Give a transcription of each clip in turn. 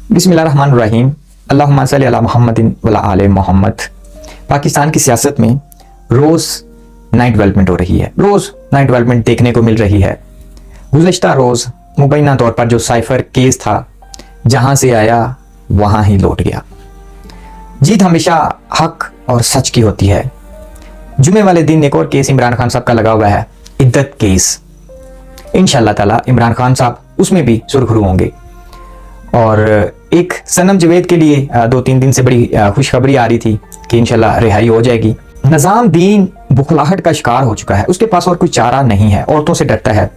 बिस्मिल्लाहिर्रहमानिर्रहीम। अल्लाहुम्मा सल्ली अला मुहम्मदिन वला आले मोहम्मद। पाकिस्तान की सियासत में रोज़ नई डेवलपमेंट हो रही है, रोज़ नई डेवलपमेंट देखने को मिल रही है। गुज़श्ता रोज़ मुबैना तौर पर जो साइफर केस था, जहां से आया वहां ही लौट गया। जीत हमेशा हक और सच की होती है। जुमे वाले दिन एक और केस इमरान खान साहब का लगा हुआ है, इद्दत केस। इंशाअल्लाह ताला इमरान खान साहब उसमें भी सुरखरू होंगे। और एक सनम जवेद के लिए 2-3 दिन से बड़ी खुशखबरी आ रही थी कि इंशाल्लाह रिहाई हो जाएगी। निज़ामुद्दीन बुखलाहट का शिकार हो चुका है, उसके पास और कोई चारा नहीं है, औरतों से डरता है।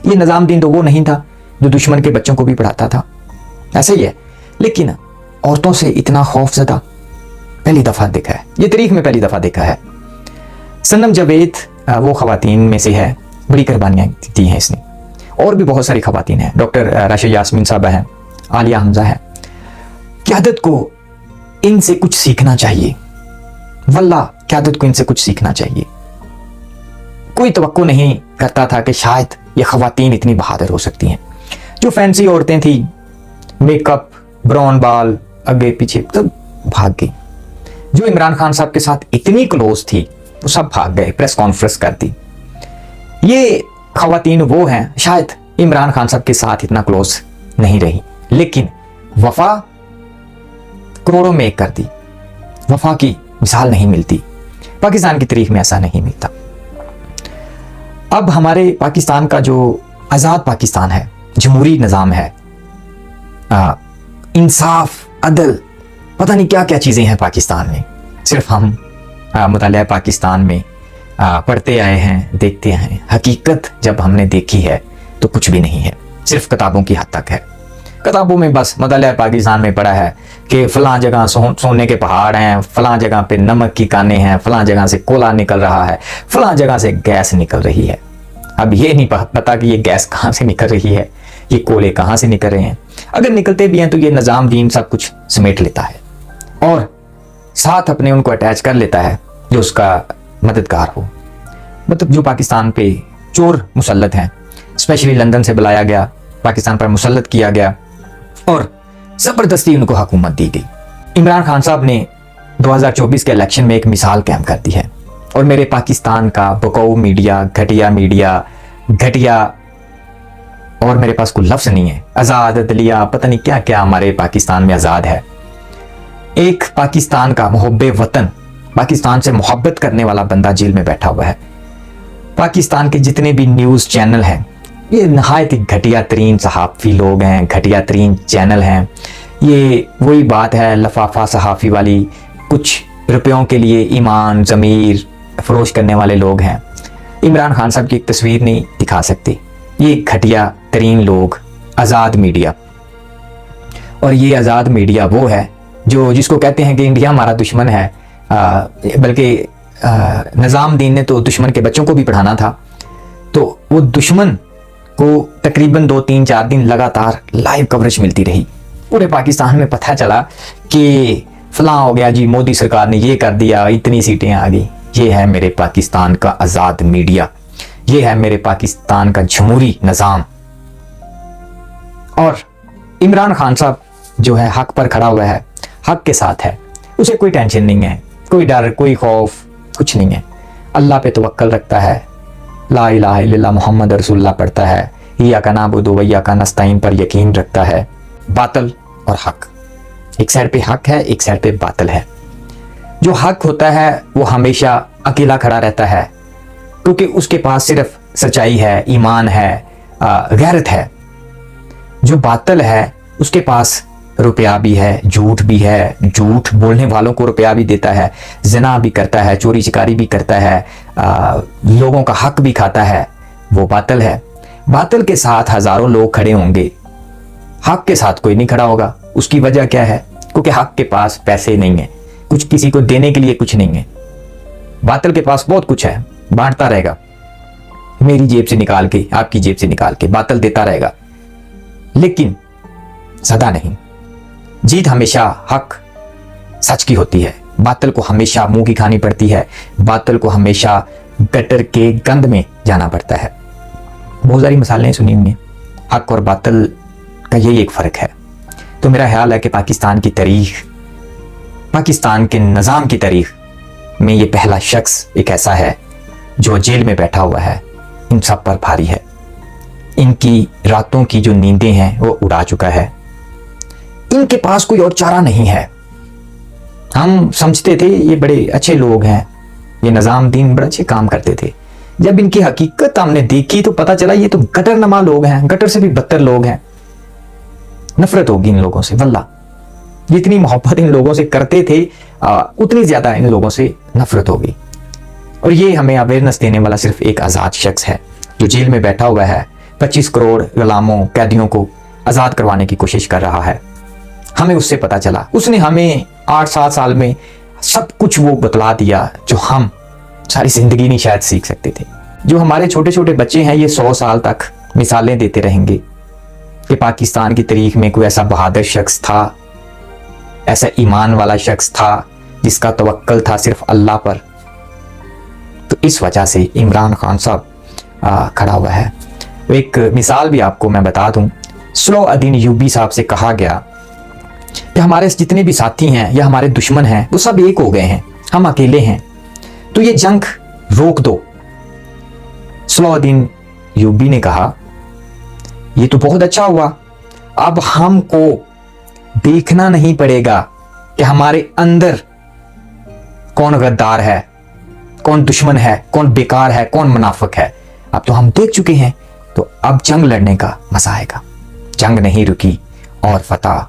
ये निज़ामुद्दीन तो वो नहीं था जो दुश्मन के बच्चों को भी पढ़ाता था, ऐसा ही है, लेकिन औरतों से इतना खौफजदा पहली दफ़ा देखा है, ये तारीख में पहली दफ़ा देखा है। सनम जवेद वो खवातीन में से है, बड़ी कुर्बानियाँ दी हैं इसने। और भी बहुत सारी खवातीन हैं, डॉक्टर राशिद यास्मीन साहबा हैं, आलिया हमजा है। क़यादत को इनसे कुछ सीखना चाहिए, वल्लाह क़यादत को इनसे कुछ सीखना चाहिए। कोई तवक्को नहीं करता था कि शायद ये खवातीन इतनी बहादुर हो सकती हैं। जो फैंसी औरतें थी, मेकअप, ब्राउन बाल, आगे पीछे, सब भाग गई। जो इमरान खान साहब के साथ इतनी क्लोज थी वो सब भाग गए, प्रेस कॉन्फ्रेंस कर दी। ये खवातीन वो हैं, शायद इमरान खान साहब के साथ इतना क्लोज नहीं रही, लेकिन वफा करोड़ों में एक कर दी। वफा की मिसाल नहीं मिलती, पाकिस्तान की तारीख में ऐसा नहीं मिलता। अब हमारे पाकिस्तान का जो आज़ाद पाकिस्तान है, जमहूरी निज़ाम है, इंसाफ, अदल, पता नहीं क्या क्या चीज़ें हैं पाकिस्तान में। सिर्फ हम मुतालिया पाकिस्तान में पढ़ते आए हैं, देखते हैं। हकीकत जब हमने देखी है तो कुछ भी नहीं है, सिर्फ किताबों की हद तक है। किताबों में बस मुतालिया पाकिस्तान में पढ़ा है कि फलां जगह सोने के पहाड़ हैं, फलां जगह पे नमक की कानें हैं, फलां जगह से कोला निकल रहा है, फलां जगह से गैस निकल रही है। अब ये नहीं पता कि ये गैस कहाँ से निकल रही है, ये कोले कहाँ से निकल रहे हैं। अगर निकलते भी हैं तो ये निज़ामुद्दीन सब कुछ समेट लेता है और साथ अपने उनको अटैच कर लेता है जो उसका मददगार हो। मतलब जो पाकिस्तान पे चोर मुसल्लत हैं, स्पेशली लंदन से बुलाया गया, पाकिस्तान पर मुसल्लत किया गया और ज़बरदस्ती उनको हुकूमत दी गई। इमरान खान साहब ने 2024 के इलेक्शन में एक मिसाल कायम कर दी है। और मेरे पाकिस्तान का बकाऊ मीडिया, घटिया, और मेरे पास कोई लफ्ज़ नहीं है, आज़ाद, अदलिया, पता नहीं क्या क्या हमारे पाकिस्तान में आज़ाद है। एक पाकिस्तान का मुहब्बे वतन, पाकिस्तान से मोहब्बत करने वाला बंदा जेल में बैठा हुआ है। पाकिस्तान के जितने भी न्यूज़ चैनल हैं, ये नहायत ही घटिया तरीन सहाफ़ी लोग हैं, घटिया तरीन चैनल हैं। ये वही बात है लफाफा सहाफ़ी वाली, कुछ रुपयों के लिए ईमान ज़मीर फरोश करने वाले लोग हैं। इमरान खान साहब की एक तस्वीर नहीं दिखा सकते। ये घटिया तरीन लोग, आज़ाद मीडिया। और ये आज़ाद मीडिया वो है जो जिसको कहते हैं कि इंडिया हमारा दुश्मन है, बल्कि निज़ामुद्दीन ने तो दुश्मन के बच्चों को भी पढ़ाना था। तो वो दुश्मन को तकरीबन 2-3-4 दिन लगातार लाइव कवरेज मिलती रही। पूरे पाकिस्तान में पता चला कि फलां हो गया जी, मोदी सरकार ने ये कर दिया, इतनी सीटें आ गई। ये है मेरे पाकिस्तान का आज़ाद मीडिया, ये है मेरे पाकिस्तान का जमहूरी निज़ाम। और इमरान खान साहब जो है हक पर खड़ा हुआ है, हक के साथ है, उसे कोई टेंशन नहीं है, कोई डर, कोई खौफ, कुछ नहीं है। अल्लाह पे तवक्कल रखता है, ला इलाहा इल्लल्लाह मुहम्मद रसूलुल्लाह पढ़ता है, इय्याका नअबुदु व इय्याका नस्तईन पर यकीन रखता है। बातिल और हक, एक साइड पे हक है, एक साइड पे बातिल है। जो हक होता है वो हमेशा अकेला खड़ा रहता है, क्योंकि उसके पास सिर्फ सच्चाई है, ईमान है, गैरत है। जो बातिल है उसके पास रुपया भी है, झूठ भी है, झूठ बोलने वालों को रुपया भी देता है, ज़िना भी करता है, चोरी चिकारी भी करता है, लोगों का हक भी खाता है, वो बातिल है। बातिल के साथ हजारों लोग खड़े होंगे, हक के साथ कोई नहीं खड़ा होगा। उसकी वजह क्या है? क्योंकि हक के पास पैसे नहीं है, कुछ किसी को देने के लिए कुछ नहीं है। बातिल के पास बहुत कुछ है, बांटता रहेगा, मेरी जेब से निकाल के, आपकी जेब से निकाल के बातिल देता रहेगा, लेकिन सदा नहीं। जीत हमेशा हक सच की होती है, बातिल को हमेशा मुंह की खानी पड़ती है, बातिल को हमेशा गटर के गंद में जाना पड़ता है। बहुत सारी मिसालें सुनी हुई हैं, हक और बातिल का यही एक फ़र्क है। तो मेरा ख्याल है कि पाकिस्तान की तारीख, पाकिस्तान के निज़ाम की तारीख में ये पहला शख्स एक ऐसा है जो जेल में बैठा हुआ है, इन सब पर भारी है। इनकी रातों की जो नींदें हैं वो उड़ा चुका है। इनके पास कोई और चारा नहीं है। हम समझते थे ये बड़े अच्छे लोग हैं, ये निज़ामुद्दीन बड़े अच्छे काम करते थे। जब इनकी हकीकत हमने देखी तो पता चला ये तो गटर नमा लोग हैं, गटर से भी बदतर लोग हैं। नफरत होगी इन लोगों से, वल्लाह। जितनी मोहब्बत इन लोगों से करते थे उतनी ज्यादा इन लोगों से नफरत होगी। और ये हमें अवेयरनेस देने वाला सिर्फ एक आज़ाद शख्स है जो जेल में बैठा हुआ है, 25 करोड़ गुलामों, कैदियों को आज़ाद करवाने की कोशिश कर रहा है। हमें उससे पता चला, उसने हमें 8-7 साल में सब कुछ वो बतला दिया जो हम सारी जिंदगी नहीं शायद सीख सकते थे। जो हमारे छोटे छोटे बच्चे हैं ये 100 साल तक मिसालें देते रहेंगे कि पाकिस्तान की तारीख में कोई ऐसा बहादुर शख्स था, ऐसा ईमान वाला शख्स था जिसका तवक्कल था सिर्फ अल्लाह पर। तो इस वजह से इमरान खान साहब खड़ा हुआ है। एक मिसाल भी आपको मैं बता दूं, सलाहुद्दीन अय्यूबी साहब से कहा गया कि हमारे जितने भी साथी हैं या हमारे दुश्मन हैं वो सब एक हो गए हैं, हम अकेले हैं, तो ये जंग रोक दो। सलाहुद्दीन अय्यूबी ने कहा ये तो बहुत अच्छा हुआ, अब हमको देखना नहीं पड़ेगा कि हमारे अंदर कौन गद्दार है, कौन दुश्मन है, कौन बेकार है, कौन मुनाफिक है। अब तो हम देख चुके हैं, तो अब जंग लड़ने का मजा आएगा। जंग नहीं रुकी और फतह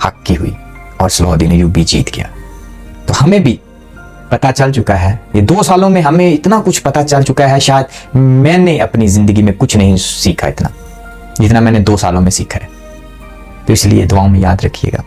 हक की हुई और सलाहुद्दीन अय्यूबी जीत गया। तो हमें भी पता चल चुका है, ये 2 सालों में हमें इतना कुछ पता चल चुका है, शायद मैंने अपनी जिंदगी में कुछ नहीं सीखा इतना जितना मैंने 2 सालों में सीखा है। तो इसलिए दुआओं में याद रखिएगा।